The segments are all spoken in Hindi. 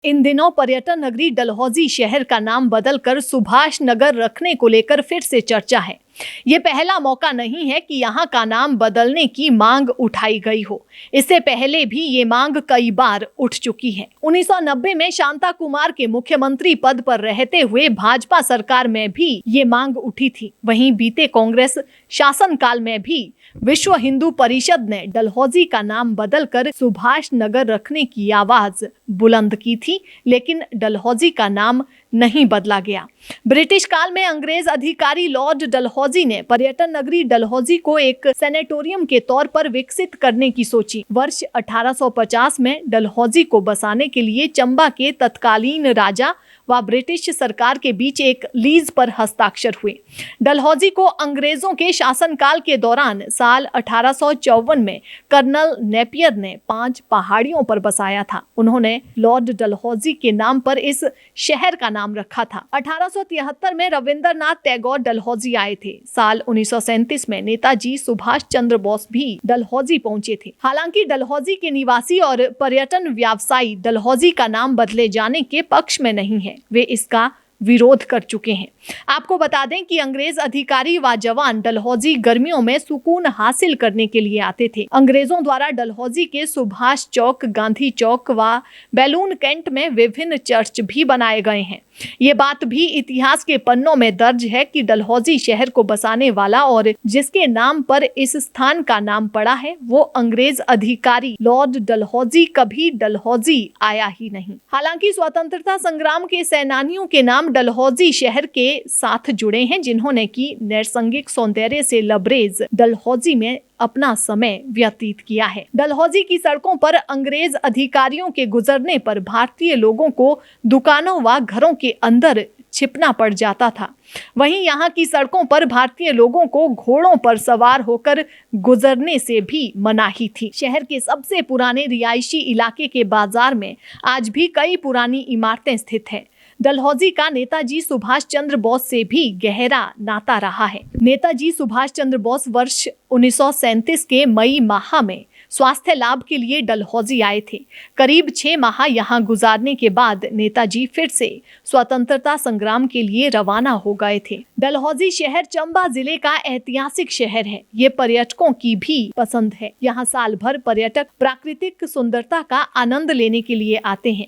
इन दिनों पर्यटन नगरी डलहौजी शहर का नाम बदलकर सुभाष नगर रखने को लेकर फिर से चर्चा है। ये पहला मौका नहीं है कि यहाँ का नाम बदलने की मांग उठाई गई हो। इससे पहले भी ये मांग कई बार उठ चुकी है। 1990 में शांता कुमार के मुख्यमंत्री पद पर रहते हुए भाजपा सरकार में भी ये मांग उठी थी। वहीं बीते कांग्रेस शासनकाल में भी विश्व हिंदू परिषद ने डलहौजी का नाम बदलकर सुभाष नगर रखने की आवाज बुलंद की थी, लेकिन डलहौजी का नाम नहीं बदला गया। ब्रिटिश काल में अंग्रेज अधिकारी लॉर्ड डलहौजी ने पर्यटन नगरी डलहौजी को एक सैनेटोरियम के तौर पर विकसित करने की सोची। वर्ष 1850 में डलहौजी को बसाने के लिए चंबा के तत्कालीन राजा व ब्रिटिश सरकार के बीच एक लीज पर हस्ताक्षर हुए। डलहौजी को अंग्रेजों के शासनकाल के दौरान साल 1854 में कर्नल नेपियर ने 5 पहाड़ियों पर बसाया था। उन्होंने लॉर्ड डलहौजी के नाम पर इस शहर का नाम रखा था। 1873 में रविंद्रनाथ टैगोर डलहौजी आए थे। साल 1937 में नेताजी सुभाष चंद्र बोस भी डलहौजी पहुंचे थे। हालांकि डलहौजी के निवासी और पर्यटन व्यवसायी डलहौजी का नाम बदले जाने के पक्ष में नहीं है, वे इसका विरोध कर चुके हैं। आपको बता दें कि अंग्रेज अधिकारी व जवान डलहौजी गर्मियों में सुकून हासिल करने के लिए आते थे। अंग्रेजों द्वारा डलहौजी के सुभाष चौक, गांधी चौक व बैलून कैंट में विभिन्न चर्च भी बनाए गए हैं। ये बात भी इतिहास के पन्नों में दर्ज है कि डलहौजी शहर को बसाने वाला और जिसके नाम पर इस स्थान का नाम पड़ा है, वो अंग्रेज अधिकारी लॉर्ड डलहौजी कभी डलहौजी आया ही नहीं। हालांकि स्वतंत्रता संग्राम के सेनानियों के नाम डलहौजी शहर के साथ जुड़े हैं, जिन्होंने की नैसर्गिक सौंदर्य से लबरेज डलहौजी में अपना समय व्यतीत किया है। डलहौजी की सड़कों पर अंग्रेज अधिकारियों के गुजरने पर भारतीय लोगों को दुकानों व घरों के अंदर छिपना पड़ जाता था। वहीं यहाँ की सड़कों पर भारतीय लोगों को घोड़ों पर सवार होकर गुजरने से भी मनाही थी। शहर के सबसे पुराने रिहायशी इलाके के बाजार में आज भी कई पुरानी इमारतें स्थित हैं। डलहौजी का नेताजी सुभाष चंद्र बोस से भी गहरा नाता रहा है। नेताजी सुभाष चंद्र बोस वर्ष 1937 के मई माह में स्वास्थ्य लाभ के लिए डलहौजी आए थे। करीब 6 माह यहाँ गुजारने के बाद नेताजी फिर से स्वतंत्रता संग्राम के लिए रवाना हो गए थे। डलहौजी शहर चंबा जिले का ऐतिहासिक शहर है। ये पर्यटकों की भी पसंद है। यहाँ साल भर पर्यटक प्राकृतिक सुंदरता का आनंद लेने के लिए आते हैं।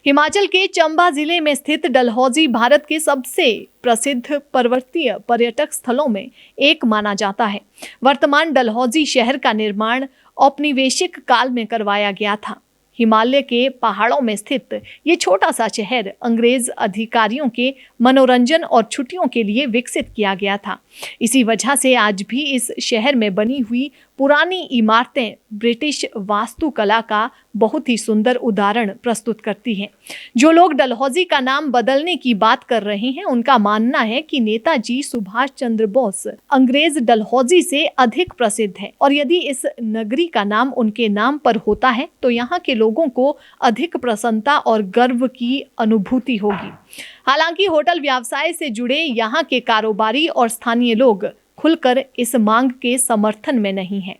हिमाचल के चंबा जिले में स्थित डलहौजी भारत के सबसे प्रसिद्ध पर्वतीय पर्यटक स्थलों में एक माना जाता है। वर्तमान डलहौजी शहर का निर्माण औपनिवेशिक काल में करवाया गया था। हिमालय के पहाड़ों में स्थित ये छोटा सा शहर अंग्रेज अधिकारियों के मनोरंजन और छुट्टियों के लिए विकसित किया गया था। इसी वजह से आज भी इस शहर में बनी हुई पुरानी इमारतें ब्रिटिश वास्तुकला का बहुत ही सुंदर उदाहरण प्रस्तुत करती हैं। जो लोग डलहौजी का नाम बदलने की बात कर रहे हैं, उनका मानना है कि नेताजी सुभाष चंद्र बोस अंग्रेज डलहौजी से अधिक प्रसिद्ध है और यदि इस नगरी का नाम उनके नाम पर होता है तो यहाँ के लोगों को अधिक प्रसन्नता और गर्व की अनुभूति होगी। हालांकि होटल व्यवसाय से जुड़े यहाँ के कारोबारी और स्थानीय लोग खुलकर इस मांग के समर्थन में नहीं है।